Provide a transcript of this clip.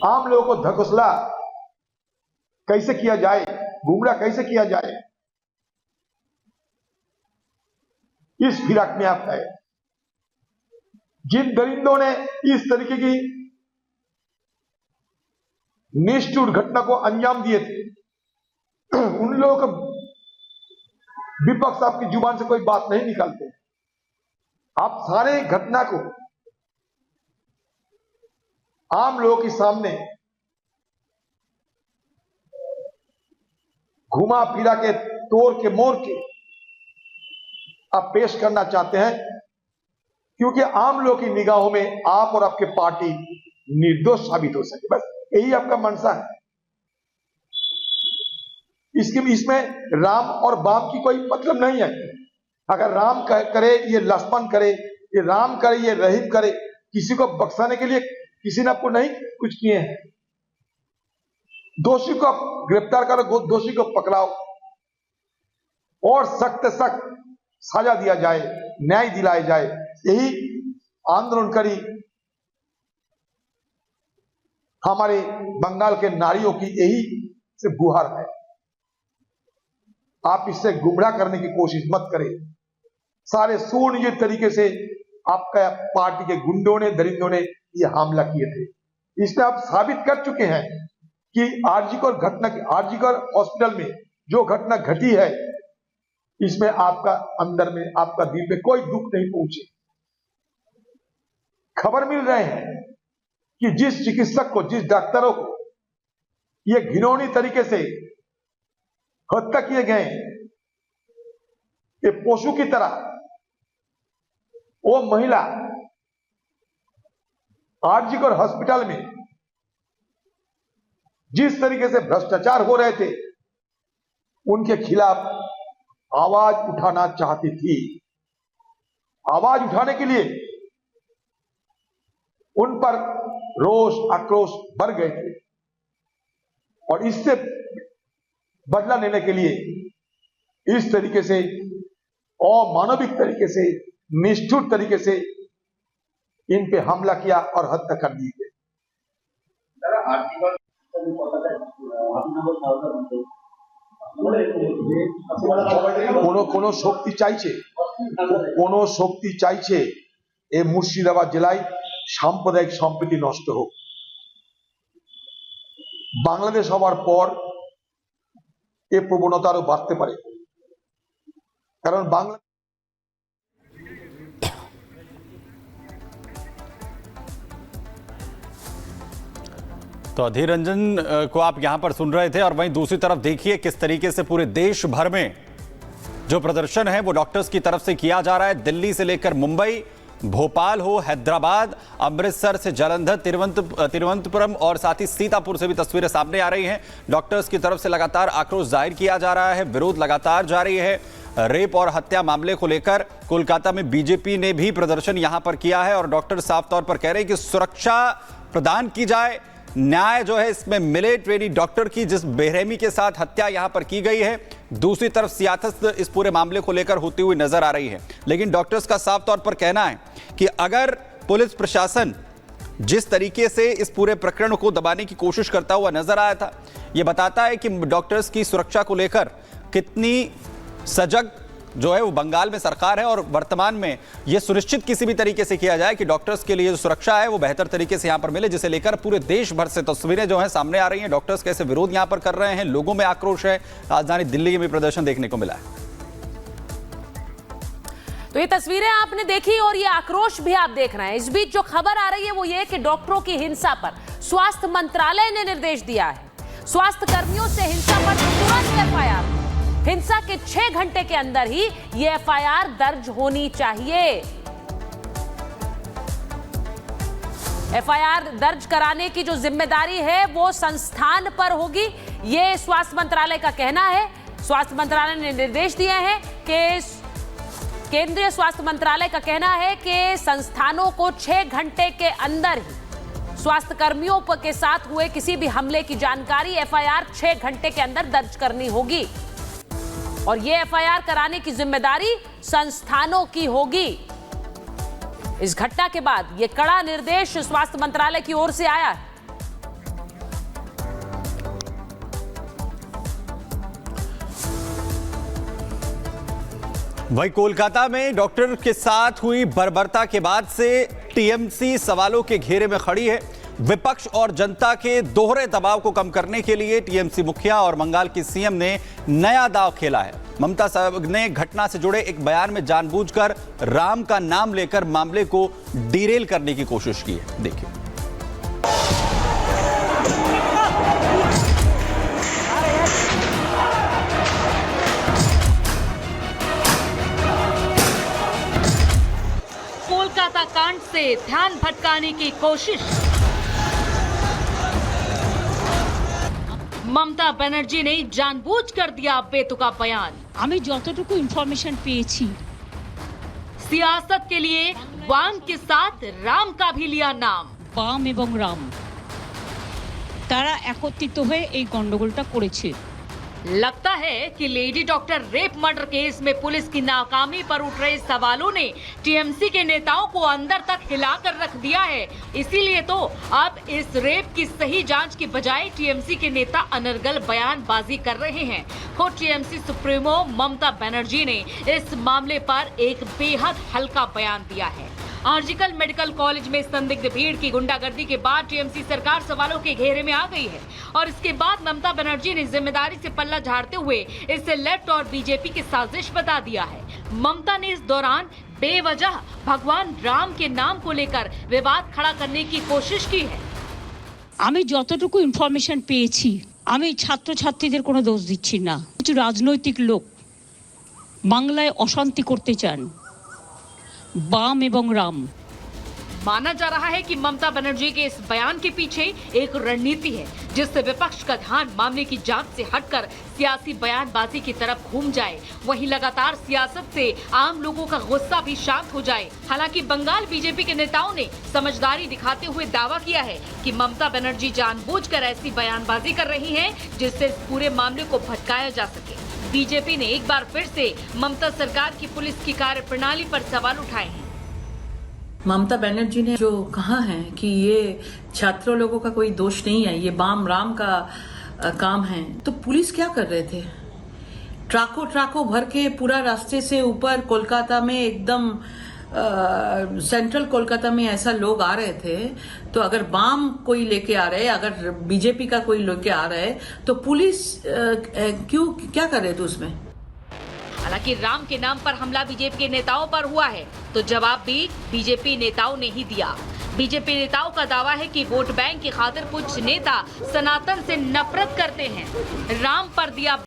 आम लोगों को धकोसला कैसे किया जाए, गुमराह कैसे किया जाए, इस फिराक में आप है। जिन दरिंदों ने इस तरीके की निष्ठुर घटना को अंजाम दिए थे, उन लोगों को विपक्ष आपकी जुबान से कोई बात नहीं निकालते। आप सारे घटना को आम लोगों के सामने घुमा फिरा के, तोड़ के, मोड़ के आप पेश करना चाहते हैं, क्योंकि आम लोगों की निगाहों में आप और आपके पार्टी निर्दोष साबित हो सके। बस यही आपका मंशा है। इसमें राम और बाम की कोई मतलब नहीं है। अगर राम करे, ये लक्ष्मण करे, ये राम करे, ये रहीम करे, किसी को बख्शाने के लिए किसी ने आपको नहीं कुछ किए हैं। दोषी को गिरफ्तार करो, दोषी को पकड़ाओ और सख्त सख्त सजा दिया जाए, न्याय दिलाया जाए। यही आंदोलनकारी हमारे बंगाल के नारियों की यही से गुहार है। आप इससे गुमराह करने की कोशिश मत करें। सारे सुनियोजित तरीके से आपका पार्टी के गुंडों ने, दरिंदों ने ये हमला किए थे। इसमें आप साबित कर चुके हैं कि आरजीकर हॉस्पिटल में जो घटना घटी है, इसमें आपका अंदर में, आपका दिल में कोई दुख नहीं पहुंचे। खबर मिल रहे हैं कि जिस चिकित्सक को, जिस डॉक्टरों को ये घिनौनी तरीके से हत्या किए गए, ये पशु की तरह, वो महिला आरजीकर हॉस्पिटल में जिस तरीके से भ्रष्टाचार हो रहे थे, उनके खिलाफ आवाज उठाना चाहती थी। आवाज उठाने के लिए उन पर रोष, आक्रोश बढ़ गए थे और इससे बदला लेने के लिए इस तरीके से अमानविक तरीके से, निष्ठुर तरीके से इन पे हमला किया और हत्या कर दी गई। কোনো শক্তি চাইছে এই মুর্শিদাবাদ জেলায় সাম্প্রদায়িক সম্প্রীতি নষ্ট হোক। বাংলাদেশ হওয়ার পর এই প্রবণতা আরো বাড়তে পারে, কারণ বাংলা तो अधीर रंजन को आप यहां पर सुन रहे थे और वहीं दूसरी तरफ देखिए किस तरीके से पूरे देश भर में जो प्रदर्शन है वो डॉक्टर्स की तरफ से किया जा रहा है। दिल्ली से लेकर मुंबई, भोपाल हो, हैदराबाद, अमृतसर से जालंधर, तिरुवनंतपुरम और साथ ही सीतापुर से भी तस्वीरें सामने आ रही हैं। डॉक्टर्स की तरफ से लगातार आक्रोश जाहिर किया जा रहा है, विरोध लगातार जारी है। रेप और हत्या मामले को लेकर कोलकाता में बीजेपी ने भी प्रदर्शन यहां पर किया है और डॉक्टर साफ तौर पर कह रहे हैं कि सुरक्षा प्रदान की जाए, न्याय जो है इसमें मिले। ट्रेनी डॉक्टर की जिस बेरहमी के साथ हत्या यहां पर की गई है, दूसरी तरफ सियासत इस पूरे मामले को लेकर होती हुई नजर आ रही है। लेकिन डॉक्टर्स का साफ तौर पर कहना है कि अगर पुलिस प्रशासन जिस तरीके से इस पूरे प्रकरण को दबाने की कोशिश करता हुआ नजर आया था, यह बताता है कि डॉक्टर्स की सुरक्षा को लेकर कितनी सजग जो है वो बंगाल में सरकार है और वर्तमान में यह सुनिश्चित किसी भी तरीके से किया जाए कि डॉक्टर्स के लिए जो सुरक्षा है वो बेहतर तरीके से यहां पर मिले, जिसे लेकर पूरे देश भर से तस्वीरें जो है सामने आ रही हैं। डॉक्टर्स कैसे विरोध यहां पर कर रहे हैं, लोगों में आक्रोश है। राजधानी दिल्ली में भी प्रदर्शन देखने को मिला है। तो ये तस्वीरें आपने देखी और ये आक्रोश भी आप देख रहे हैं। इस बीच जो खबर आ रही है वो ये कि डॉक्टरों की हिंसा पर स्वास्थ्य मंत्रालय ने निर्देश दिया है। स्वास्थ्य कर्मियों से हिंसा पर तुरंत एफआईआर, हिंसा के 6 घंटे के अंदर ही ये एफआईआर दर्ज होनी चाहिए। एफआईआर दर्ज कराने की जो जिम्मेदारी है वो संस्थान पर होगी, ये स्वास्थ्य मंत्रालय का कहना है। स्वास्थ्य मंत्रालय ने निर्देश दिए हैं कि केंद्रीय स्वास्थ्य मंत्रालय का कहना है कि संस्थानों को 6 घंटे के अंदर ही स्वास्थ्य कर्मियों के साथ हुए किसी भी हमले की जानकारी एफआईआर 6 घंटे के अंदर दर्ज करनी होगी और ये एफआईआर कराने की जिम्मेदारी संस्थानों की होगी। इस घटना के बाद ये कड़ा निर्देश स्वास्थ्य मंत्रालय की ओर से आया है। वहीं कोलकाता में डॉक्टर के साथ हुई बर्बरता के बाद से टीएमसी सवालों के घेरे में खड़ी है। विपक्ष और जनता के दोहरे दबाव को कम करने के लिए टीएमसी मुखिया और बंगाल की सीएम ने नया दांव खेला है। ममता साहब ने घटना से जुड़े एक बयान में जानबूझकर राम का नाम लेकर मामले को डिरेल करने की कोशिश की है। देखिए। कोलकाता कांड से ध्यान भटकाने की कोशिश। ममता बनर्जी ने जानबूझकर दिया बेतुका बयान। আমি যতটুকু ইনফরমেশন পেয়েছি सियासत के लिए वाम के साथ राम का भी लिया नाम। বাম এবং রাম তারা একত্রিত হয়ে এই গন্ডগোলটা করেছে। लगता है कि lady doctor rape murder case में पुलिस की नाकामी पर उठ रहे सवालों ने टीएमसी के नेताओं को अंदर तक हिलाकर रख दिया है। इसीलिए तो अब इस रेप की सही जांच की बजाय टीएमसी के नेता अनर्गल बयानबाजी कर रहे हैं। खुद टीएमसी सुप्रीमो ममता बनर्जी ने इस मामले पर एक बेहद हल्का बयान दिया है। आर्जिकल मेडिकल कॉलेज में संदिग्ध भीड़ की गुंडागर्दी के बाद टीएमसी सरकार सवालों के घेरे में आ गई है और इसके बाद ममता बनर्जी ने जिम्मेदारी से पल्ला झाड़ते हुए इसे लेफ्ट और बीजेपी की साजिश बता दिया है। ममता ने इस दौरान बेवजह भगवान राम के नाम को लेकर विवाद खड़ा करने की कोशिश की है। আমি যতটুকু ইনফরমেশন পেয়েছি আমি ছাত্রছাত্রীদের কোনো দোষ দিচ্ছি না। কিছু রাজনৈতিক লোক বাংলায় অশান্তি করতে চান। বাম এবং রাম। माना जा रहा है कि ममता बनर्जी के इस बयान के पीछे एक रणनीति है जिससे विपक्ष का ध्यान मामले की जांच से हटकर सियासी बयानबाजी की तरफ घूम जाए। वहीं लगातार सियासत से आम लोगों का गुस्सा भी शांत हो जाए। हालांकि बंगाल बीजेपी के नेताओं ने समझदारी दिखाते हुए दावा किया है कि ममता बनर्जी जानबूझकर ऐसी बयानबाजी कर रही हैं जिससे इस पूरे मामले को भटकाया जा सके। बीजेपी ने एक बार फिर से ममता सरकार की पुलिस की कार्यप्रणाली पर सवाल उठाए हैं। ममता बनर्जी ने जो कहा है कि ये छात्रों लोगों का कोई दोष नहीं है, ये बाम राम का काम है, तो पुलिस क्या कर रहे थे? ट्रकों भर के पूरा रास्ते से ऊपर कोलकाता में एकदम सेंट्रल कोलकाता में ऐसा लोग आ रहे थे, तो अगर बाम कोई लेके आ रहे, अगर बीजेपी का कोई लेके आ रहे, तो पुलिस क्यों क्या कर रहे थे उसमें? हालांकि राम के नाम पर हमला बीजेपी के नेताओं पर हुआ है तो जवाब भी बीजेपी नेताओं ने ही दिया। बीजेपी नेताओं का दावा है कि वोट बैंक की खातिर कुछ नेता सनातन से नफरत करते हैं। राम पर दिया